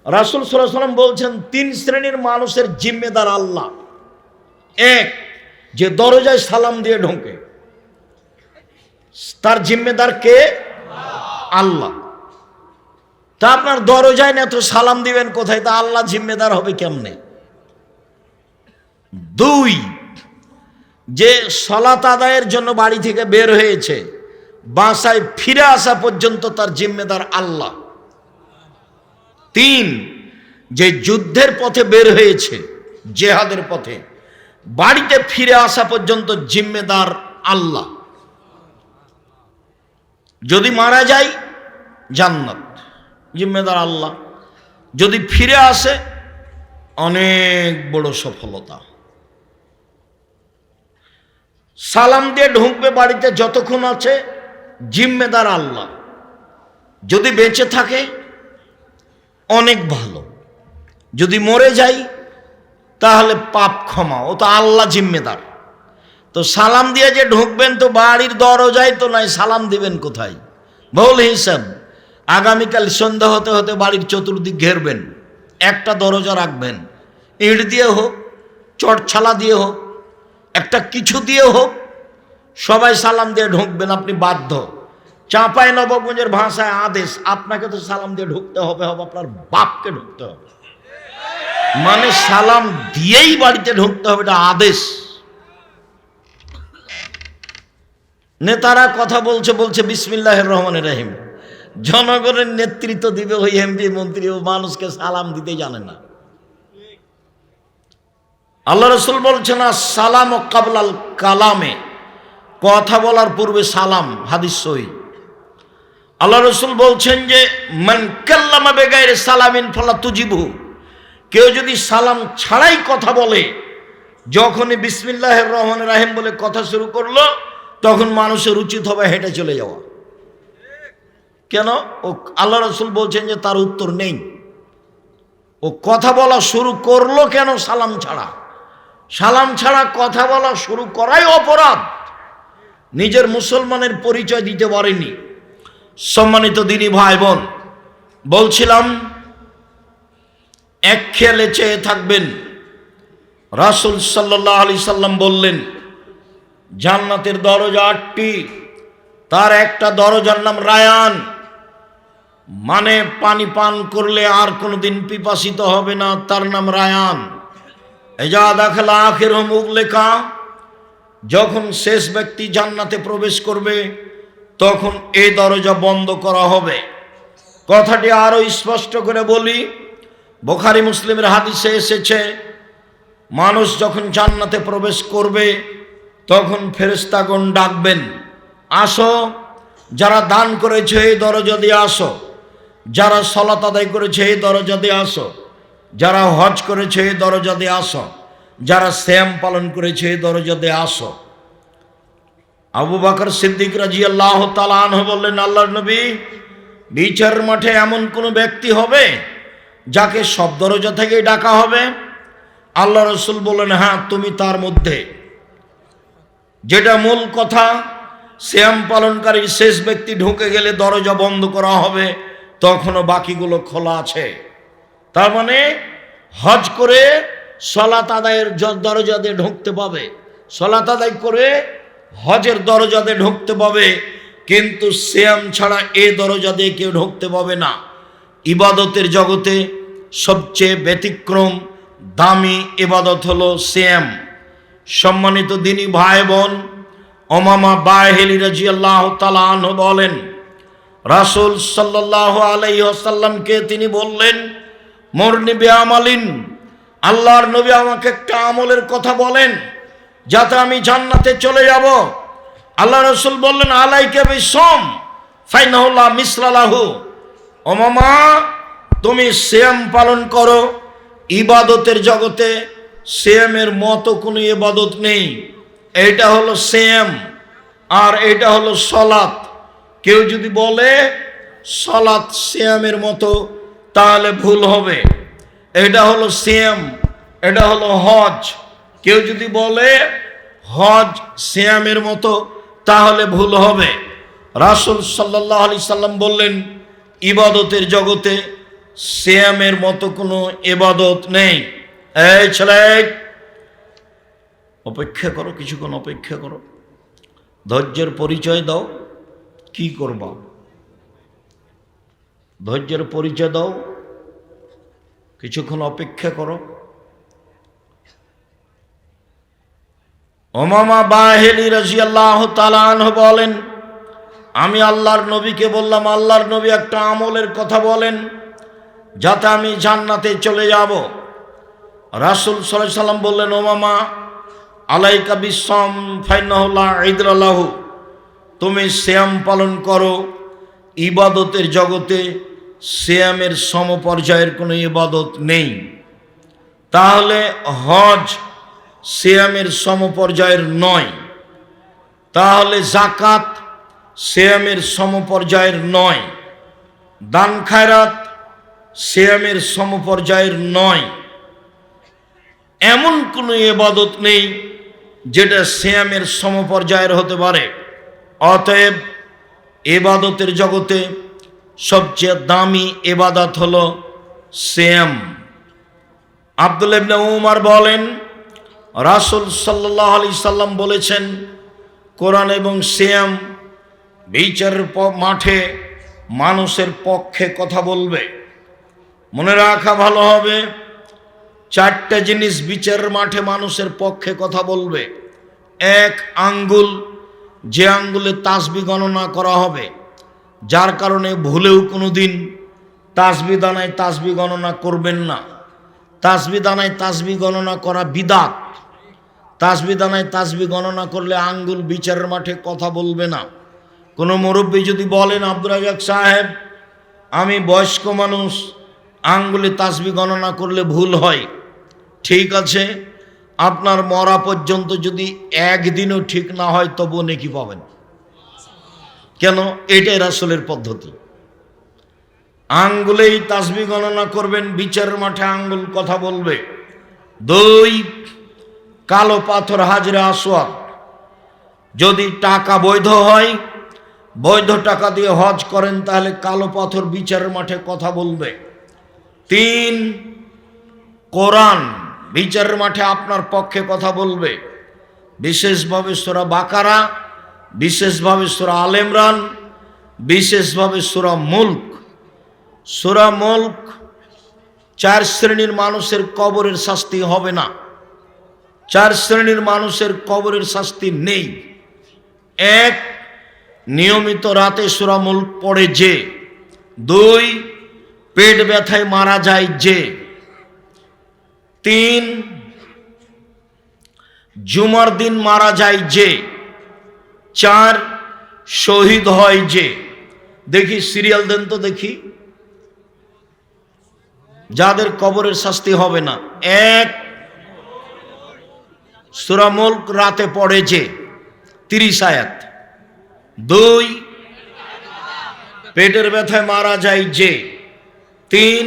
রাসূল সাল্লাল্লাহু আলাইহি ওয়াসাল্লাম বলছেন 3 শ্রেণীর মানুষের জিম্মেদার আল্লাহ। এক, যে দরজায় সালাম দিয়ে ঢোকে, তার জিম্মেদার কে? আল্লাহ। তা আপনার দরজায় না তো সালাম দিবেন কোথায়? তা আল্লাহ জিম্মেদার হবে কেমনে? দুই, যে সালাত আদায়ের জন্য বাড়ি থেকে বের হয়েছে, বাসায় ফিরে আসা পর্যন্ত তার জিম্মেদার আল্লাহ। তিন, যে যুদ্ধের পথে বের হয়েছে, জেহাদের পথে, বাড়িতে ফিরে আসা পর্যন্ত জিম্মেদার আল্লাহ। যদি মারা যায় জান্নাত, জিম্মেদার আল্লাহ। যদি ফিরে আসে অনেক বড় সফলতা। সালাম দিয়ে ঢুকবে বাড়িতে, যতক্ষণ আছে জিম্মেদার আল্লাহ। যদি বেঁচে থাকে অনেক ভালো, যদি মরে যাই তাহলে পাপ ক্ষমা, ও তো আল্লাহ জিম্মেদার। তো সালাম দিয়ে যে ঢুকবেন, তো বাড়ির দরজায় তো নাই, সালাম দিবেন কোথায়? ভুল হিসাব। আগামীকাল সন্ধ্যা হতে হতে বাড়ির চতুর্দিক ঘেরবেন, একটা দরজা রাখবেন, ইট দিয়ে হোক, চটছালা দিয়ে হোক, একটা কিছু দিয়ে হোক, সবাই সালাম দিয়ে ঢুকবেন। আপনি বাধ্য। চাঁপাই নবাবগঞ্জের ভাষায় আদেশ, আপনাকে তো সালাম দিয়ে ঢুকতে হবে, আপনার বাপকে ঢুকতে হবে। মানে সালাম দিয়েই বাড়িতে ঢুকতে হবে, এটা আদেশ। নেতারা কথা বলছে বিসমিল্লাহির রহমানির রহিম, জনগণের নেতৃত্ব দিবে ওই এমপি মন্ত্রী, ও মানুষকে সালাম দিতে জানে না। আল্লাহ রাসূল বলছেন সালাম ও কাবলাল কালামে, কথা বলার পূর্বে সালাম, হাদিস সহিহ। আল্লাহ রাসূল বলছেন যে মান কাল্লামা বিগাইরি সালামিন ফালা তুজিবহু, কেউ যদি সালাম ছাড়াই কথা বলে, যখনই বিসমিল্লাহির রহমানির রহিম বলে কথা শুরু করলো, তখন মানুষের উচিত হবে হেঁটে চলে যাওয়া। কেন? ও আল্লাহ রাসূল বলছেন যে তার উত্তর নেই। ও কথা বলা শুরু করলো কেন? সালাম ছাড়া। সালাম ছাড়া কথা বলা শুরু করাই অপরাধ। নিজের মুসলমানের পরিচয় দিতে পারেনি। সম্মানিত দিনী ভাই বোন, বলছিলাম এক খেয়ালে চেয়ে থাকবেন। রাসূল সাল্লাল্লাহু আলাইহি সাল্লাম বললেন জান্নাতের দরজা 8টি, তার একটা দরজার নাম রায়ান, মানে পানি পান করলে আর কোনোদিন পিপাসিত হবে না, তার নাম রায়ান। এজা দাখালা আখিরুহুম উগলিকা, যখন শেষ ব্যক্তি জান্নাতে প্রবেশ করবে তখন এই দরজা বন্ধ করা হবে। কথাটি আরো স্পষ্ট করে বলি, বুখারী মুসলিমের হাদিসে এসেছে, মানুষ যখন জান্নাতে প্রবেশ করবে তখন ফেরেশতাগণ ডাকবেন, আসো, যারা দান করেছে এই দরজা দিয়ে আসো, যারা সালাত আদায় করেছে এই দরজা দিয়ে আসো, যারা হজ করেছে এই দরজা দিয়ে আসো, যারা সিয়াম পালন করেছে এই দরজা দিয়ে আসো। আবু বকর সিদ্দিক রাদিয়াল্লাহু তাআলা আনহু বললেন, আল্লাহর নবী, বিচারের মাঠে এমন কোন ব্যক্তি হবে যাকে সব দরজা থেকেই ডাকা হবে? আল্লাহ রাসূল বললেন, হ্যাঁ, তুমি তার মধ্যে। যেটা মূল কথা, সিয়াম পালনকারী শেষ ব্যক্তি ঢুকে গেলে দরজা বন্ধ করা হবে, তখনও বাকিগুলো খোলা আছে। তার মানে হজ করে সালাত আদায়ের দরজা দিয়ে ঢুকতে পাবে, সালাত আদায় করে হজের দরজা দিয়ে ঢুকতে পাবে, কিন্তু সিয়াম ছাড়া এই দরজা দিয়ে কেউ ঢুকতে পাবে না। ইবাদতের জগতে সবচেয়ে ব্যতিক্রম দামি ইবাদত হলো সিয়াম। সম্মানিত দিনী ভাই বোন, উমামা বাহিলি রাদিয়াল্লাহু তাআলা আনহু বলেন, রাসূল সাল্লাল্লাহু আলাইহি ওয়াসাল্লামকে তিনি বললেন, মুরনি বিআমালিন, আল্লাহর নবী আমাকে একটা আমলের কথা বলেন যাতে আমি জান্নাতে চলে যাব। আল্লাহ রাসূল বললেন, আলাইকা বিসম ফাইনাহু লা মিসলা লাহু, উমামা, তুমি সিয়াম পালন করো। ইবাদতের জগতে সিয়ামের মতো কোনো ইবাদত নেই। এটা হলো সিয়াম আর এটা হলো সালাত। কেউ যদি বলে সালাত সিয়ামের মতো তাহলে ভুল হবে। এটা হলো সিয়াম, এটা হলো হজ। কেউ যদি বলে হজ সিয়ামের মতো তাহলে ভুল হবে। রাসূল সাল্লাল্লাহু আলাইহি সাল্লাম বললেন, ইবাদতের জগতে সিয়ামের মতো কোনো ইবাদত নেই। এই ছেলে, অপেক্ষা করো, কিছুক্ষণ অপেক্ষা করো, ধৈর্যের পরিচয় দাও। কি করবা? ধৈর্যের পরিচয় দাও, কিছুক্ষণ অপেক্ষা করো। উমামা বাহিলি রাদিয়াল্লাহু তাআলা আনহু বলেন, আমি আল্লাহর নবীকে বললাম, আল্লাহর নবী একটা আমলের কথা বলেন যাতে আমি জান্নাতে চলে যাব। রাসূল সাল্লাল্লাহু আলাইহি সাল্লাম বললেন, উমামা আলাইকা বিসসাম ফাইন্নাহু লা ইদরা লাহু, তুমি সিয়াম পালন করো। ইবাদতের জগতে সিয়ামের সমপর্যায়ের কোনো ইবাদত নেই। তাহলে হজ সিয়ামের সমপর্যায়ের নয়, তাহলে যাকাত সিয়ামের সমপর্যায়ের নয়, দান খায়রাত সিয়ামের সমপর্যায়ের নয়। এমন কোনো ইবাদত নেই যেটা সিয়ামের সমপর্যায়ের হতে পারে। অতএব ইবাদতের জগতে সবচেয়ে দামি ইবাদত হলো সিয়াম। আব্দুল্লাহ ইবনে উমর বলেন, রাসূল সাল্লাল্লাহু আলাইহি সাল্লাম বলেছেন, কোরআন এবং সিয়াম বিচারের মাঠে মানুষের পক্ষে কথা বলবে। মনে রাখা ভালো হবে, চারটা জিনিস বিচারের মাঠে মানুষের পক্ষে কথা বলবে। এক, আঙ্গুল, যে আঙ্গুলে তাসবিহ গণনা করা হবে, যার কারণে ভুলেও কোনো দিন তাসবিহ দানায় তাসবিহ গণনা করবেন না। তাসবিহ দানায় তাসবিহ গণনা করা বিদআত। তাসবিহ দানায় তাসবিহ গণনা করলে আঙ্গুল বিচারের মাঠে কথা বলবে না। কোনো মুরব্বী যদি বলেন, আব্দুর রাজ্জাক সাহেব আমি বয়স্ক মানুষ, আঙ্গুলে তাসবিহ গণনা করলে ভুল হয়, ঠিক আছে, আপনার মরা পর্যন্ত যদি একদিনও ঠিক না হয় তবুও নেকি পাবেন। কেন? এটাই রাসূলের পদ্ধতি। আঙ্গুলেই তাসবিহ গণনা করবেন, বিচারের মাঠে আঙ্গুল কথা বলবে। দুই, কালো পাথর হাজরে আসওয়াদ, যদি টাকা বৈধ হয়, বৈধ টাকা দিয়ে হজ করেন, তাহলে কালো পাথর বিচারের মাঠে কথা বলবে। তিন, কোরআন বিচারের মাঠে আপনার পক্ষে কথা বলবে, বিশেষভাবে সূরা বাকারা, বিশেষভাবে সূরা আল ইমরান, বিশেষভাবে সূরা মুলক। সূরা মুলক, চার শ্রেণীর মানুষের কবরের শাস্তি হবে না। চার শ্রেণীর মানুষের কবরের শাস্তি নেই। এক, নিয়মিত রাতে সূরা মুলক পড়ে যে। দুই, পেট ব্যথায় মারা যায় যে। তিন, জুমার দিন মারা যায় যে। চার, শহীদ হয় যে। দেখি সিরিয়াল দেন তো দেখি, যাদের কবরের শাস্তি হবে না। এক, সূরা মুলক রাতে পড়ে যে 30 আয়াত। দুই, পেটের ব্যথায় মারা যায় যে। তিন,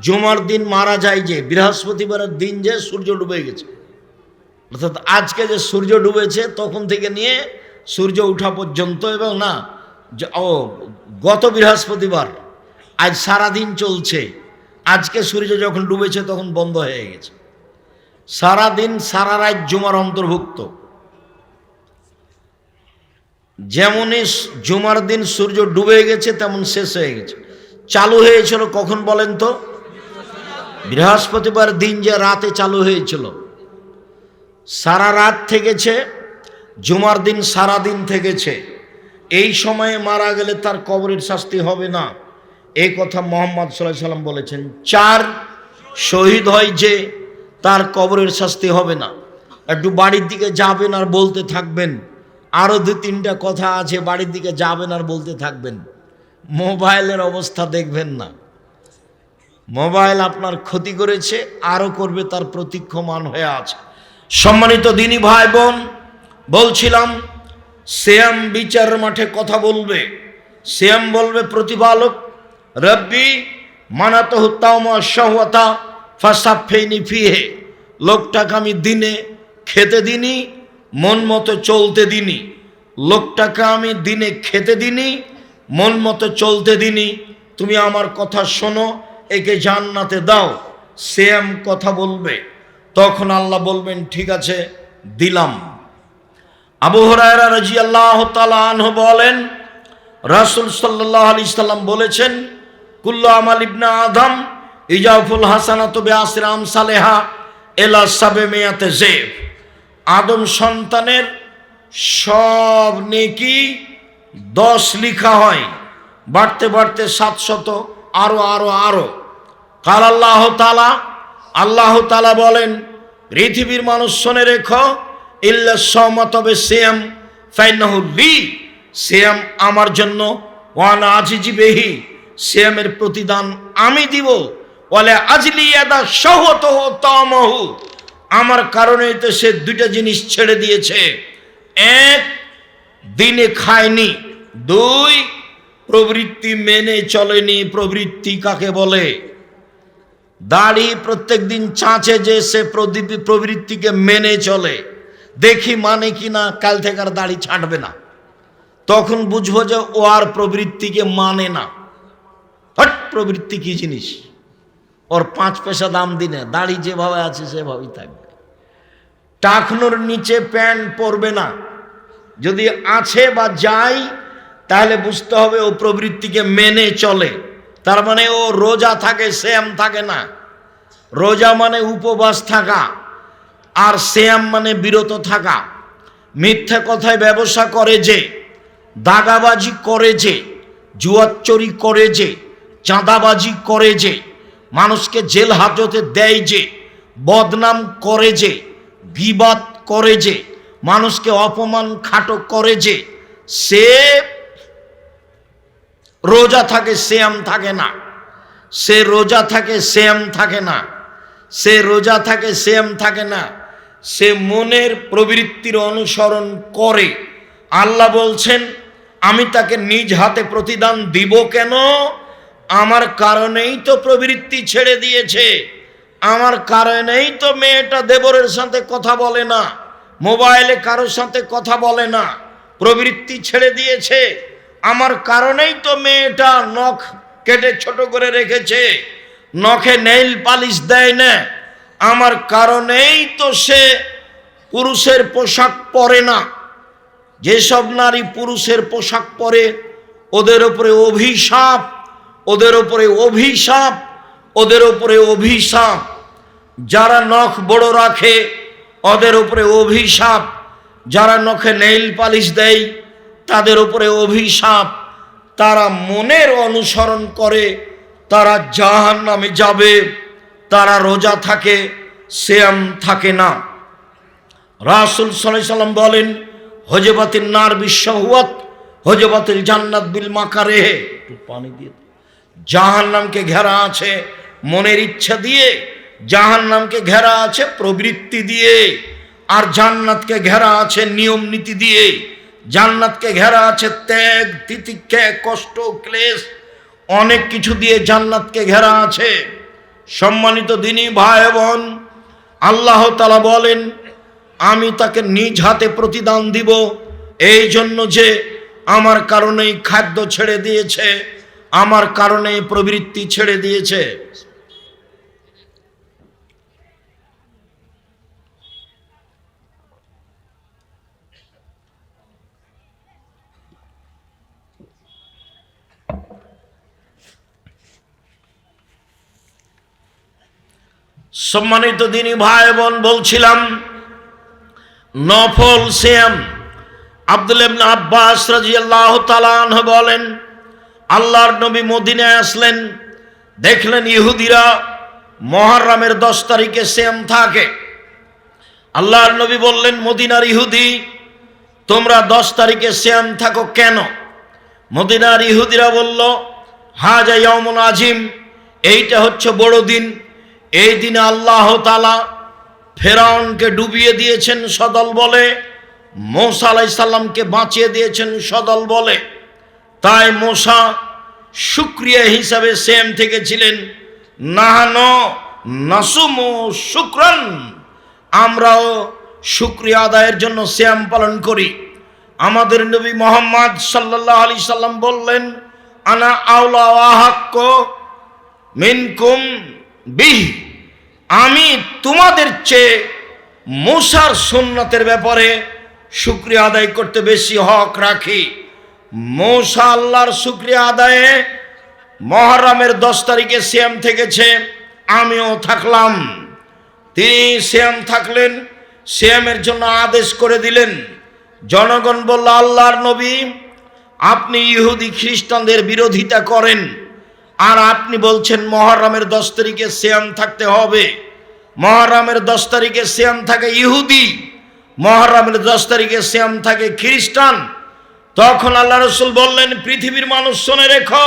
জুমার দিন মারা যায় যে, বৃহস্পতিবারের দিন যে সূর্য ডুবে গেছে, অর্থাৎ আজকে যে সূর্য ডুবেছে তখন থেকে নিয়ে সূর্য ওঠা পর্যন্ত, এবং না গত বৃহস্পতিবার, আজ সারাদিন চলছে, আজকে সূর্য যখন ডুবেছে তখন বন্ধ হয়ে গেছে। সারাদিন সারা রাত জুমার অন্তর্ভুক্ত। যেমনই জুমার দিন সূর্য ডুবে গেছে তেমন শেষ হয়ে গেছে। চালু হয়েছিল কখন বলেন তো? বৃহস্পতিবার দিন যে রাতে চালু হয়েছিল, সারা রাত থেকেছে, জুমার দিন সারা দিন থেকেছে। এই সময়ে মারা গেলে তার কবরের শাস্তি হবে না, এই কথা মুহাম্মদ সাল্লাল্লাহু আলাইহি সাল্লাম বলেছেন। চার, শহীদ হয় যে, তার কবরের শাস্তি হবে না। একটু বাড়ির দিকে যাবেন আর বলতে থাকবেন, আরো 2-3টা কথা আছে, বাড়ির দিকে যাবেন আর বলতে থাকবেন। মোবাইলের অবস্থা দেখবেন না, মোবাইল আপনার ক্ষতি করেছে, আরো করবে, তার প্রতীক্ষমান হয়ে আছে। সম্মানিত দিনী ভাই বোন, বলছিলাম সিয়াম বিচারের মাঠে কথা বলবে। সিয়াম বলবে প্রতিপালক, রব্বি মানাতহু তাওমা শাহওয়াতা ফাসাফিনি ফিহে, লোকটাকে আমি দিনে খেতে দিনি, মন মতো চলতে দিনি। লোকটাকে আমি দিনে খেতে দিনি, মন মতো চলতে দিনি, তুমি আমার কথা শোনো, একে জান্নাতে দাও। সেম কথা বলবে, তখন আল্লাহ বলবেন ঠিক আছে দিলাম। আবু হুরায়রা রাদিয়াল্লাহু তাআলা আনহু বলেন, রাসূল সাল্লাল্লাহু আলাইহি সাল্লাম বলেছেন, কুল্লু আমাল ইবনে আদম ইজাফুল হাসানাতু বিআশরি আমসালিহা ইলা 700 যায়ফ। আদম সন্তানের সব নেকি 10 লিখা হয়, বাড়তে বাড়তে 700, আরো আরো আরো। কাল আল্লাহ তাআলা, আল্লাহ তাআলা বলেন, পৃথিবীর মানুষ শুনে রেখো, ইল্লা সাওমা, তবে সিয়াম, ফাইন্নাহু লি, সিয়াম আমার জন্য, ওয়ানা আজিজি বিহি, সিয়ামের প্রতিদান আমি দিব, ওয়ালা আজলি ইয়াদা শাহওয়াতুহু তামাহু, আমার কারণেই তো সে দুইটা জিনিস ছেড়ে দিয়েছে। এক, দিনে খায়নি। দুই, প্রবৃত্তি মেনে চলেনি। প্রবৃত্তি কাকে বলে? দাড়ি প্রত্যেক দিন চাঁচে যে সে প্রবৃত্তিকে মেনে চলে, দেখি মানে কিনা, কাল থেকে আর দাড়ি ছাঁটবে না, তখন বুঝবো যে ও আর প্রবৃত্তিকে মানে না। হট, প্রবৃত্তি কি জিনিস? ওর 5 পয়সা দাম দিনে, দাড়ি যেভাবে আছে সেভাবেই থাকবে। টাকনোর নিচে প্যান্ট পরবে না, যদি আছে বা যায় তাহলে বুঝতে হবে ও প্রবৃত্তিকে মেনে চলে। তার মানে ও রোজা থাকে, শ্যাম থাকে না। রোজা মানে উপবাস থাকা, আর শ্যাম মানে বিরত থাকা। মিথ্যা কথায় ব্যবসা করে যে, দাগাবাজি করে যে, জুয়াচুরি করে যে, চাঁদাবাজি করে যে, মানুষকে জেল হাজতে দেয় যে, বদনাম করে যে, গীবত করে যে, মানুষকে অপমান খাটো করে যে, সে রোজা থাকে, শ্যাম থাকে না। সে রোজা থাকে, শ্যাম থাকে না। সে রোজা থাকে, শ্যাম থাকে না। সে মনের প্রবৃত্তির অনুসরণ করে। আল্লাহ বলছেন, আমি তাকে নিজ হাতে প্রতিদান দিব। কেন? আমার কারণেই তো প্রবৃত্তি ছেড়ে দিয়েছে। আমার কারণেই তো মেয়েটা দেবরের সাথে কথা বলে না, মোবাইলে কারোর সাথে কথা বলে না, প্রবৃত্তি ছেড়ে দিয়েছে। আমার কারণেই তো মেয়েটা নখ কেটে ছোট করে রেখেছে, নখে নেইল পালিশ দেয় না। আমার কারণেই তো সে পুরুষের পোশাক পরে না। যেসব নারী পুরুষের পোশাক পরে, ওদের উপরে অভিশাপ, ওদের উপরে অভিশাপ, ওদের উপরে অভিশাপ। যারা নখ বড় রাখে ওদের উপরে অভিশাপ, যারা নখে নেইল পালিশ দেয় তাদের উপরে অভিশাপ। তারা মনের অনুসরণ করে, তারা জাহান্নামে যাবে। তারা রোজা থাকে, সিয়াম থাকে না। রাসূল সাল্লাল্লাহু আলাইহি সাল্লাম বলেন, হজবাতিন নার বিশাহওয়াত, হজবাতিল জান্নাত বিল মাকারিহ। একটু পানি দিয়ে। জাহান্নামকে ঘেরা আছে মনের ইচ্ছা দিয়ে, জাহান্নামকে ঘেরা আছে প্রবৃত্তি দিয়ে, আর জান্নাতকে ঘেরা আছে নিয়ম নীতি দিয়ে। জান্নাতকে ঘেরা আছে ত্যাগ, তিতিক্ষা, কষ্ট, ক্লেশ, অনেক কিছু দিয়ে জান্নাতকে ঘেরা আছে। সম্মানিত দিনী ভাই বোন, আল্লাহ তাআলা বলেন, আমি তাকে নিজ হাতে প্রতিদান দিব, এই জন্য যে আমার কারণেই খাদ্য ছেড়ে দিয়েছে, আমার কারণেই প্রবৃত্তি ছেড়ে দিয়েছে। সম্মানিত দিনী ভাই বোন, বলছিলাম নফল সিয়াম। আব্দুল্লাহ ইবনে আব্বাস রাদিয়াল্লাহু তাআলা আনহু বলেন, আল্লাহর নবী মদিনায় আসলেন, দেখলেন ইহুদিরা মুহররমের 10 তারিখে সিয়াম থাকে। আল্লাহর নবী বললেন, মদিনার ইহুদি, তোমরা 10 তারিখে সিয়াম থাকো কেন? মদিনার ইহুদিরা বলল, হাজা ইয়াউমুন আজিম, এইটা হচ্ছে বড় দিন। এই দিনে আল্লাহ তাআলা ফেরাউনকে ডুবিয়ে দিয়েছেন সদল বলে, মূসা আলাইহিস সালামকে বাঁচিয়ে দিয়েছেন সদল বলে। তাই মূসা শুকরিয়া হিসাবে সিয়াম থেকেছিলেন। নাহানো নাসুমু শুকরান, আমরাও শুকরিয়া আদায়ের জন্য সিয়াম পালন করি। আমাদের নবী মুহাম্মদ সাল্লাল্লাহু আলাইহি সাল্লাম বললেন, আনা আওলা ওয়া হাক্ক মিনকুম বিহি, আমি তোমাদের চেয়ে মুসার সুন্নতের ব্যাপারে শুকরিয়া আদায় করতে বেশি হক রাখি। মুসা আল্লাহর শুকরিয়া আদায়ে মুহররমের 10 তারিখে সিয়াম থেকেছে, আমিও থাকলাম। তিনি সিয়াম থাকলেন, সিয়ামের জন্য আদেশ করে দিলেন। জনগণ বলল, আল্লাহর নবী, আপনি ইহুদি খ্রিস্টানদের বিরোধিতা করেন, আর আপনি বলছেন মুহররমের 10 তারিখে সিয়াম থাকতে হবে। মুহররমের 10 তারিখে সিয়াম থাকে ইহুদি, মুহররমের 10 তারিখে সিয়াম থাকে খ্রিস্টান। তখন আল্লাহ রাসূল বললেন, পৃথিবীর মানুষ শুনে রেখো,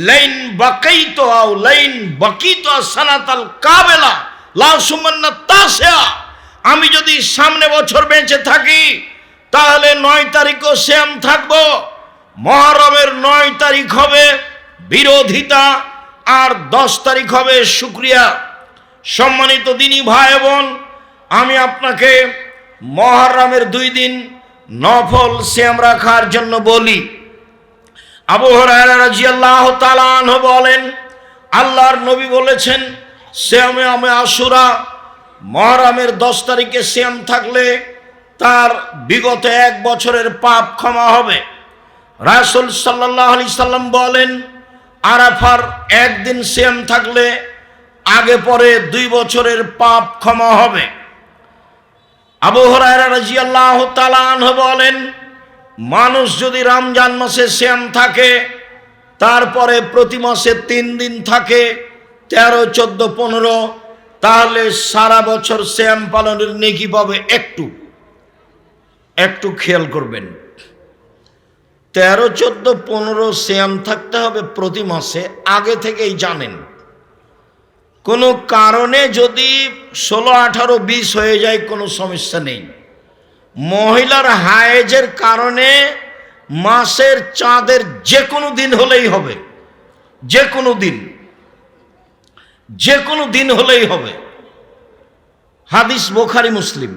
লাইন বাকাইতু আও লাইন বাকিতু সানাতাল কাবেলা লা সুমান্না তাসিয়া, আমি যদি সামনে বছর বেঁচে থাকি তাহলে 9 তারিখও সিয়াম থাকবো। মুহররমের 9 তারিখ হবে বিরোধিতা, আর 10 তারিখ হবে শুকরিয়া। সম্মানিত দিনী ভাই বোন, আমি আপনাকে মুহররমের 2 দিন নফল সিয়াম রাখার জন্য বলি। আবু হুরায়রা রাদিয়াল্লাহু তাআলা আনহু বলেন, আল্লাহর নবী বলেছেন, সিয়ামে আশুরা, মুহররমের 10 তারিখে সিয়াম থাকলে তার বিগত 1 বছরের পাপ ক্ষমা হবে। রাসূল সাল্লাল্লাহু আলাইহি সাল্লাম বলেন, আরাফার 1 দিন সিয়াম থাকলে আগে পরে 2 বছরের পাপ ক্ষমা হবে। আবু হুরায়রা রাদিয়াল্লাহু তাআলা আনহু বলেন, মানুষ যদি রমজান মাসে সিয়াম থাকে, তারপরে প্রতি মাসে 3 দিন থাকে, 13, 14, 15, তাহলে সারা বছর সিয়াম পালনের নেকি পাবে। একটু খেয়াল করবেন, 13, 14, 15 সিয়াম থাকতে হবে প্রতি মাসে, আগে থেকেই জানেন। কোনো কারণে যদি 16, 18, 20 হয়ে যায় কোনো সমস্যা নেই। মহিলার হায়েজের কারণে মাসের চাঁদের যে কোনো দিন হলেই হবে, যে কোনো দিন হলেই হবে। হাদিস বুখারী মুসলিম।